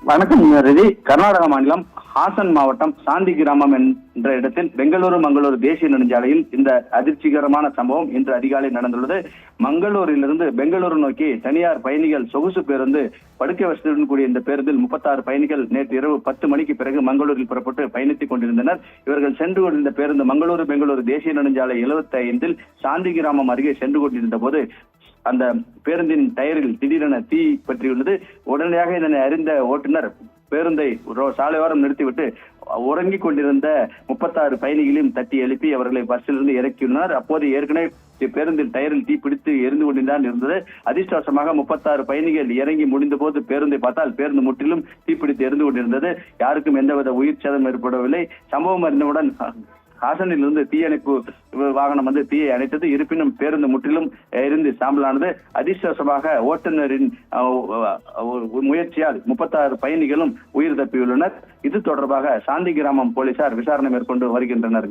வணக்கம் ரவி. கர்நாடக மாநிலம் ஹாசன் மாவட்டம் சாந்தி கிராமம் என்ற இடத்தில் பெங்களூரு மங்களூரு தேசிய நெடுஞ்சாலையில் இந்த அதிர்ச்சிகரமான சம்பவம் இன்று அதிகாலை நடந்துள்ளது. மங்களூரிலிருந்து பெங்களூரு நோக்கி தனியார் பயணிகள் சொகுசு பேருந்து படுக்கை வசதியுடன் கூடிய இந்த பேருந்தில் 36 பயணிகள் நேற்று இரவு 10 மணிக்கு பிறகு மங்களூரில் புறப்பட்டு பயணித்துக் கொண்டிருந்தனர். இவர்கள் சென்று கொண்டிருந்த பேருந்து மங்களூரு பெங்களூரு தேசிய நெடுஞ்சாலை 75 சாந்தி கிராமம் அருகே சென்று கொண்டிருந்த போது அந்த பேருந்தின் டயரில் திடீரென தீ பற்றியுள்ளது. உடனடியாக இதனை அறிந்த ஓட்டுநர் பேருந்தை சாலையோரம் நிறுத்திவிட்டு உறங்கிக் கொண்டிருந்த 36 பயணிகளையும் தட்டி எழுப்பி அவர்களை பஸ்ஸிலிருந்து இறக்கியுள்ளனர். அப்போது ஏற்கனவே பேருந்தின் டயரில் தீ பிடித்து எரிந்து கொண்டுதான் இருந்தது. அதிர்ஷ்டவசமாக 36 பயணிகள் இறங்கி முடிந்த போது பேருந்தை பார்த்தால் பேருந்து முற்றிலும் தீப்பிடித்து எரிந்து கொண்டிருந்தது. யாருக்கும் எந்தவித உயிர் சேதம் ஏற்படவில்லை. சம்பவம் அறிந்தவுடன் ஹாசனில் இருந்து தீயணைப்பு வாகனம் தீயை அணைத்தது. இருப்பினும் பேருந்து முற்றிலும் எரிந்து சாம்பலானது. அதிர்ஷ்டவசமாக ஓட்டுநரின் முயற்சியால் 36 பயணிகளும் உயிர் தப்பியுள்ளனர். இது தொடர்பாக சாந்தி கிராமம் போலீசார் விசாரணை மேற்கொண்டு வருகின்றனர்.